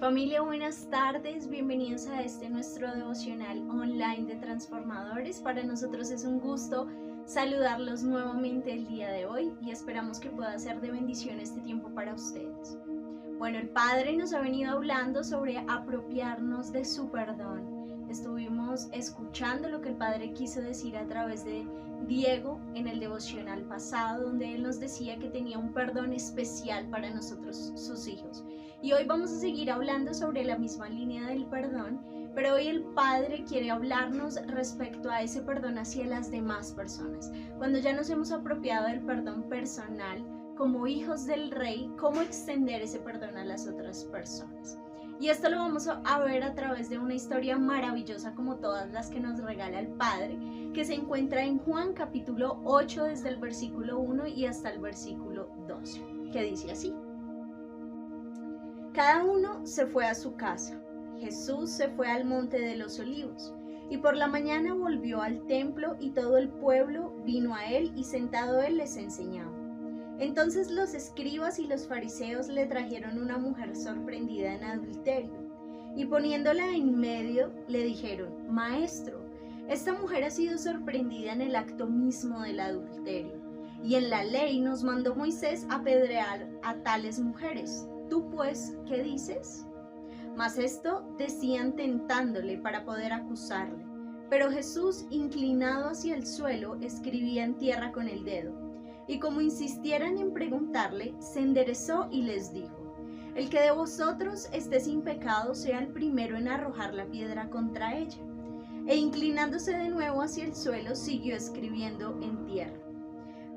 Familia, buenas tardes, bienvenidos a este nuestro devocional online de transformadores. Para nosotros es un gusto saludarlos nuevamente el día de hoy y esperamos que pueda ser de bendición este tiempo para ustedes. Bueno, el Padre nos ha venido hablando sobre apropiarnos de su perdón. Estuvimos escuchando lo que el Padre quiso decir a través de Diego en el devocional pasado, donde él nos decía que tenía un perdón especial para nosotros, sus hijos. Y hoy vamos a seguir hablando sobre la misma línea del perdón, pero hoy el Padre quiere hablarnos respecto a ese perdón hacia las demás personas. Cuando ya nos hemos apropiado del perdón personal, como hijos del Rey, cómo extender ese perdón a las otras personas. Y esto lo vamos a ver a través de una historia maravillosa como todas las que nos regala el Padre, que se encuentra en Juan capítulo 8 desde el versículo 1 y hasta el versículo 12, que dice así. Cada uno se fue a su casa. Jesús se fue al monte de los olivos y por la mañana volvió al templo y todo el pueblo vino a él y sentado él les enseñaba. Entonces los escribas y los fariseos le trajeron una mujer sorprendida en adulterio y poniéndola en medio le dijeron: Maestro, esta mujer ha sido sorprendida en el acto mismo del adulterio y en la ley nos mandó Moisés apedrear a tales mujeres. ¿Tú pues qué dices? Mas esto decían tentándole para poder acusarle. Pero Jesús, inclinado hacia el suelo, escribía en tierra con el dedo. Y como insistieran en preguntarle, se enderezó y les dijo: El que de vosotros esté sin pecado sea el primero en arrojar la piedra contra ella. E inclinándose de nuevo hacia el suelo, siguió escribiendo en tierra.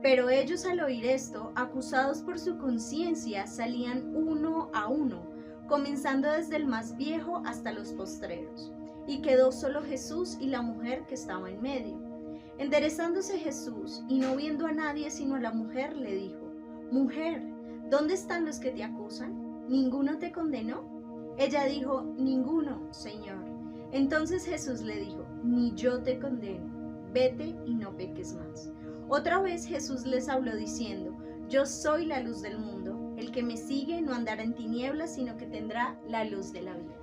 Pero ellos al oír esto, acusados por su conciencia, salían uno a uno, comenzando desde el más viejo hasta los postreros. Y quedó solo Jesús y la mujer que estaba en medio. Enderezándose Jesús y no viendo a nadie sino a la mujer, le dijo: Mujer, ¿dónde están los que te acusan? ¿Ninguno te condenó? Ella dijo: Ninguno, Señor. Entonces Jesús le dijo: Ni yo te condeno, vete y no peques más. Otra vez Jesús les habló diciendo: Yo soy la luz del mundo, el que me sigue no andará en tinieblas, sino que tendrá la luz de la vida.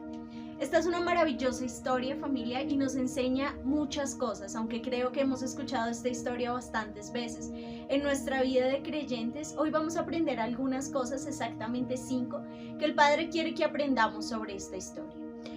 Esta es una maravillosa historia, familia, y nos enseña muchas cosas, aunque creo que hemos escuchado esta historia bastantes veces. En nuestra vida de creyentes, hoy vamos a aprender algunas cosas, exactamente 5, que el Padre quiere que aprendamos sobre esta historia.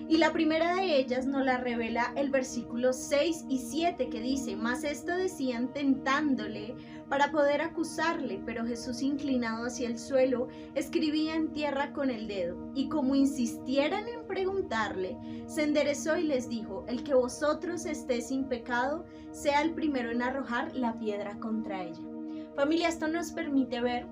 Y la primera de ellas nos la revela el versículo 6 y 7, que dice: Mas esto decían tentándole para poder acusarle, pero Jesús, inclinado hacia el suelo, escribía en tierra con el dedo. Y como insistieran en preguntarle, se enderezó y les dijo: El que vosotros esté sin pecado, sea el primero en arrojar la piedra contra ella. Familia, esto nos permite ver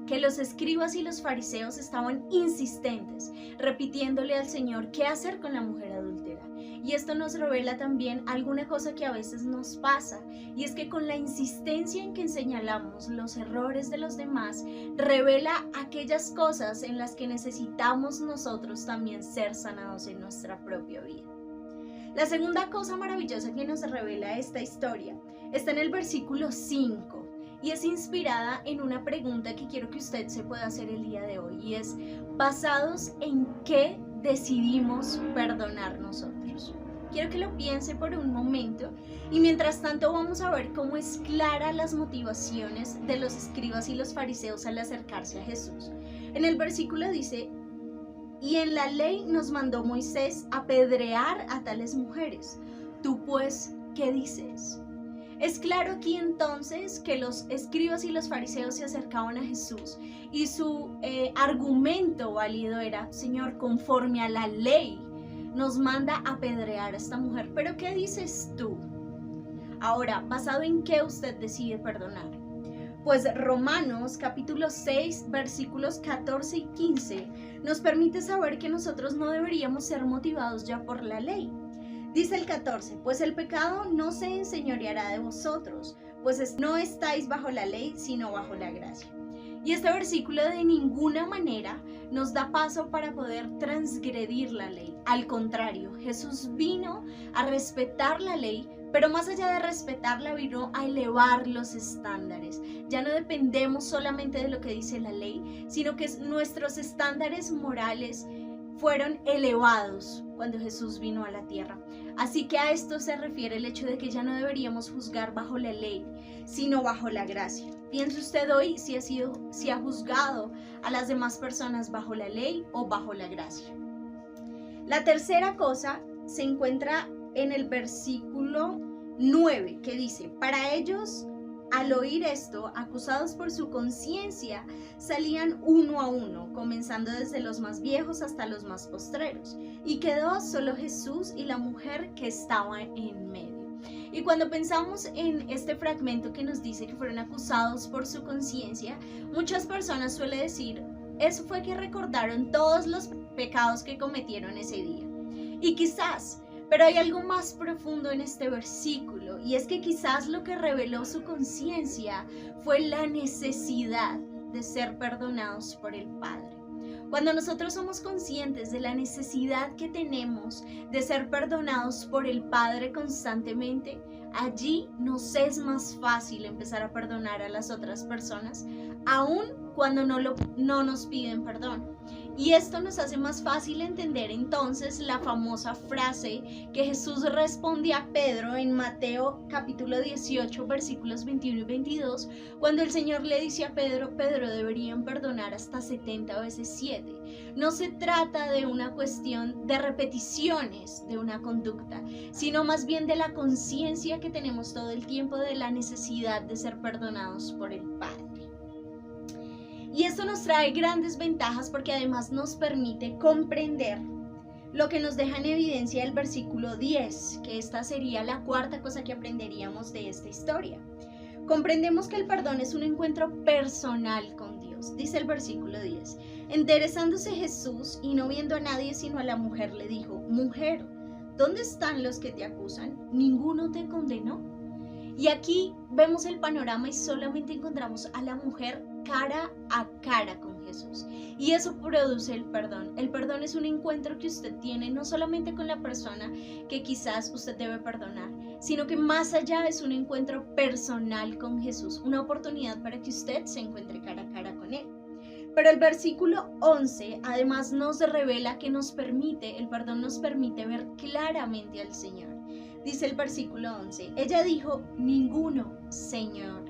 que los escribas y los fariseos estaban insistentes, repitiéndole al Señor qué hacer con la mujer adúltera. Y esto nos revela también alguna cosa que a veces nos pasa, y es que con la insistencia en que señalamos los errores de los demás, revela aquellas cosas en las que necesitamos nosotros también ser sanados en nuestra propia vida. La segunda cosa maravillosa que nos revela esta historia está en el versículo 5. Y es inspirada en una pregunta que quiero que usted se pueda hacer el día de hoy, y es: ¿basados en qué decidimos perdonar nosotros? Quiero que lo piense por un momento, y mientras tanto vamos a ver cómo es clara las motivaciones de los escribas y los fariseos al acercarse a Jesús. En el versículo dice: Y en la ley nos mandó Moisés apedrear a tales mujeres. ¿Tú pues qué dices? Es claro aquí entonces que los escribas y los fariseos se acercaban a Jesús y su argumento válido era: Señor, conforme a la ley nos manda apedrear a esta mujer, pero ¿qué dices tú? Ahora, ¿basado en qué usted decide perdonar? Pues Romanos capítulo 6 versículos 14 y 15 nos permite saber que nosotros no deberíamos ser motivados ya por la ley. Dice el 14: Pues el pecado no se enseñoreará de vosotros, pues no estáis bajo la ley, sino bajo la gracia. Y este versículo de ninguna manera nos da paso para poder transgredir la ley. Al contrario, Jesús vino a respetar la ley, pero más allá de respetarla, vino a elevar los estándares. Ya no dependemos solamente de lo que dice la ley, sino que nuestros estándares morales fueron elevados cuando Jesús vino a la tierra. Así que a esto se refiere el hecho de que ya no deberíamos juzgar bajo la ley, sino bajo la gracia. Piense usted hoy si ha juzgado a las demás personas bajo la ley o bajo la gracia. La tercera cosa se encuentra en el versículo 9, que dice: para ellos, al oír esto, acusados por su conciencia, salían uno a uno, comenzando desde los más viejos hasta los más postreros, y quedó solo Jesús y la mujer que estaba en medio. Y cuando pensamos en este fragmento que nos dice que fueron acusados por su conciencia, muchas personas suelen decir, eso fue que recordaron todos los pecados que cometieron ese día. Y quizás, pero hay algo más profundo en este versículo, y es que quizás lo que reveló su conciencia fue la necesidad de ser perdonados por el Padre. Cuando nosotros somos conscientes de la necesidad que tenemos de ser perdonados por el Padre constantemente, allí nos es más fácil empezar a perdonar a las otras personas, aun cuando no nos piden perdón. Y esto nos hace más fácil entender entonces la famosa frase que Jesús responde a Pedro en Mateo capítulo 18 versículos 21 y 22, cuando el Señor le dice a Pedro, deberían perdonar hasta 70 veces 7. No se trata de una cuestión de repeticiones de una conducta, sino más bien de la conciencia que tenemos todo el tiempo de la necesidad de ser perdonados por el Padre. Y esto nos trae grandes ventajas porque además nos permite comprender lo que nos deja en evidencia el versículo 10, que esta sería la cuarta cosa que aprenderíamos de esta historia. Comprendemos que el perdón es un encuentro personal con Dios, dice el versículo 10. Enderezándose Jesús y no viendo a nadie sino a la mujer, le dijo, mujer, ¿dónde están los que te acusan? ¿Ninguno te condenó? Y aquí vemos el panorama y solamente encontramos a la mujer cara a cara con Jesús. Y eso produce el perdón. El perdón es un encuentro que usted tiene no solamente con la persona que quizás usted debe perdonar, sino que más allá es un encuentro personal con Jesús, una oportunidad para que usted se encuentre cara a cara con Él. Pero el versículo 11 además nos revela que el perdón nos permite ver claramente al Señor. Dice el versículo 11, ella dijo, ninguno, Señor.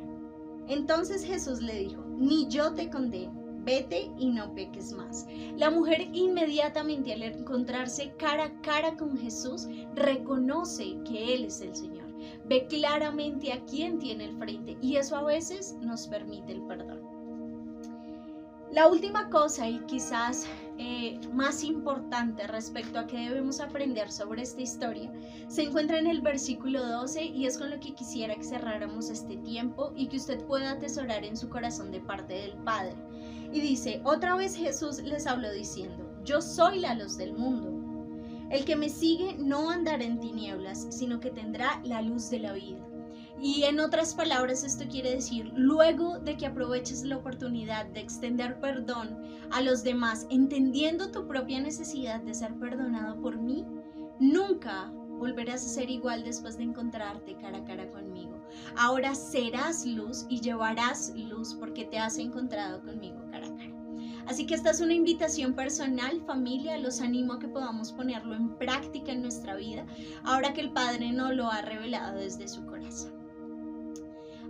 Entonces Jesús le dijo, ni yo te condeno, vete y no peques más. La mujer inmediatamente al encontrarse cara a cara con Jesús, reconoce que Él es el Señor. Ve claramente a quién tiene el frente y eso a veces nos permite el perdón. La última cosa y quizás más importante respecto a qué debemos aprender sobre esta historia se encuentra en el versículo 12 y es con lo que quisiera que cerráramos este tiempo y que usted pueda atesorar en su corazón de parte del Padre. Y dice, otra vez Jesús les habló diciendo, yo soy la luz del mundo. El que me sigue no andará en tinieblas, sino que tendrá la luz de la vida. Y en otras palabras esto quiere decir, luego de que aproveches la oportunidad de extender perdón a los demás, entendiendo tu propia necesidad de ser perdonado por mí, nunca volverás a ser igual después de encontrarte cara a cara conmigo. Ahora serás luz y llevarás luz porque te has encontrado conmigo cara a cara. Así que esta es una invitación personal, familia, los animo a que podamos ponerlo en práctica en nuestra vida, ahora que el Padre nos lo ha revelado desde su corazón.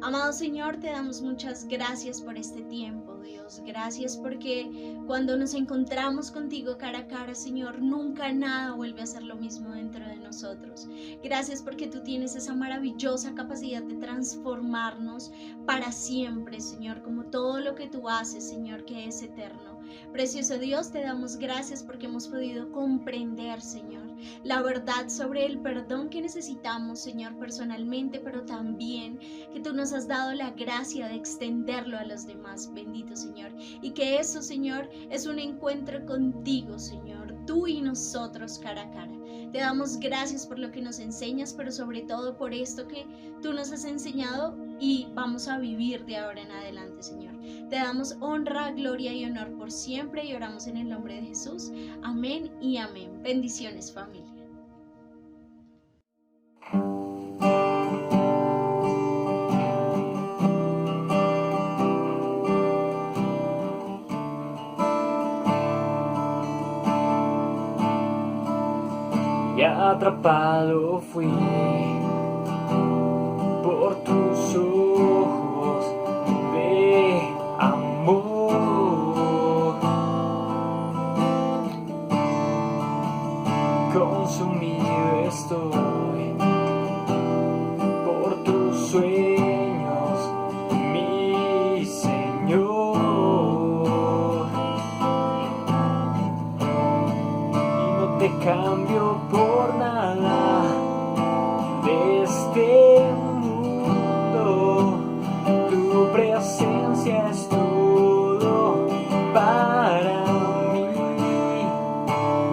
Amado Señor, te damos muchas gracias por este tiempo, Dios. Gracias porque cuando nos encontramos contigo cara a cara, Señor, nunca nada vuelve a ser lo mismo dentro de nosotros. Gracias porque tú tienes esa maravillosa capacidad de transformarnos para siempre, Señor, como todo lo que tú haces, Señor, que es eterno. Precioso Dios, te damos gracias porque hemos podido comprender, Señor, la verdad sobre el perdón que necesitamos, Señor, personalmente, pero también que tú nos has dado la gracia de extenderlo a los demás, bendito Señor, y que eso, Señor, es un encuentro contigo, Señor, tú y nosotros cara a cara. Te damos gracias por lo que nos enseñas, pero sobre todo por esto que tú nos has enseñado y vamos a vivir de ahora en adelante, Señor. Te damos honra, gloria y honor por siempre y oramos en el nombre de Jesús. Amén y amén. Bendiciones, familia. atrapado fui por tus ojos de amor. Consumido estoy por tus sueños, mi Señor, y no te cambio por nada de este mundo. Tu presencia es todo para mí.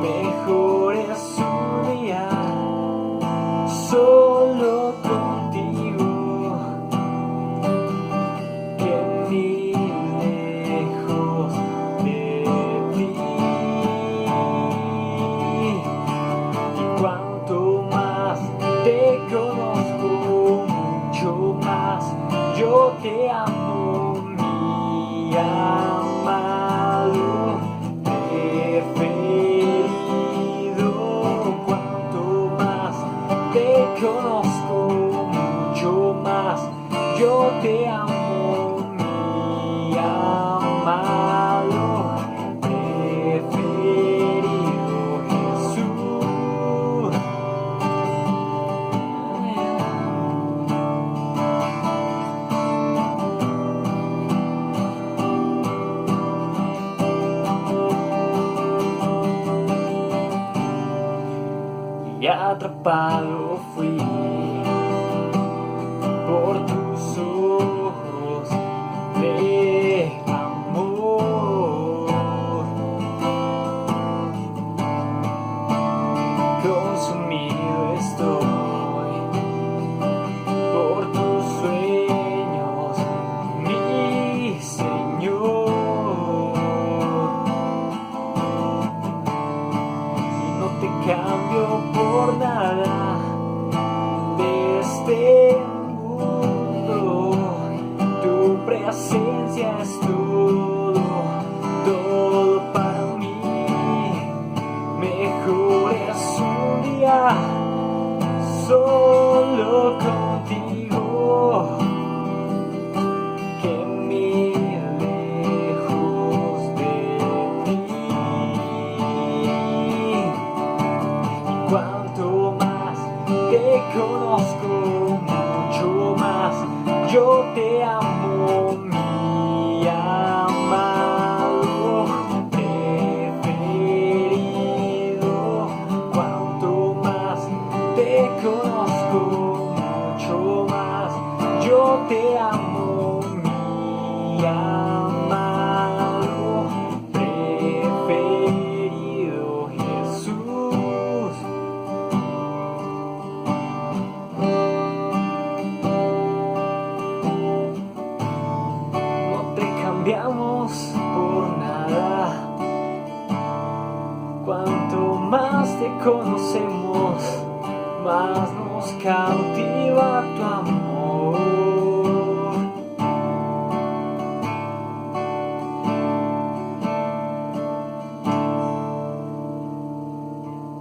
Mejor es un día solo contigo que mil lejos de ti. Y cuanto más te conozco, mucho más yo te amo, mi amado preferido. Cuanto más te conozco, mucho más yo te amo, mi amado preferido Jesús. Y atrapado fui por tus ojos de amor. Consumido estoy por tus sueños, mi Señor, y no te cambio por nada de este mundo. Tu presencia es todo, todo para mí. Mejor es un día solo contigo que mil lejos de ti. Y cuanto más te conozco, mucho más yo te amo, mi amado preferido. Cuanto más te conozco, mucho más yo te amo, mi amado preferido Jesús. No te cambiamos por nada. Cuanto más te conocemos, más nos cautiva tu amor.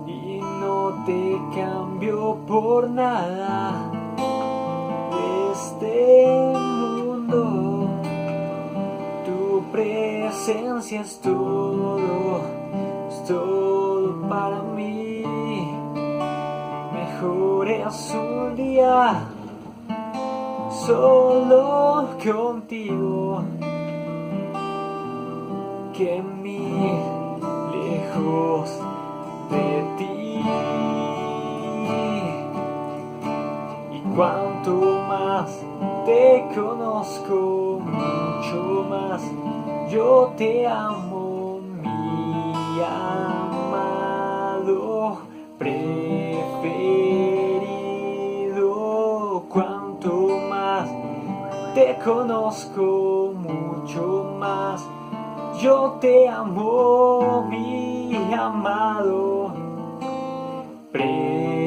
Y no te cambio por nada de este mundo. Tu presencia es todo para mí. Mejor es un día solo contigo que mil lejos de ti. Y cuanto más te conozco, mucho más yo te amo, mi amado preferido. Cuanto más te conozco, mucho más yo te amo, mi amado preferido.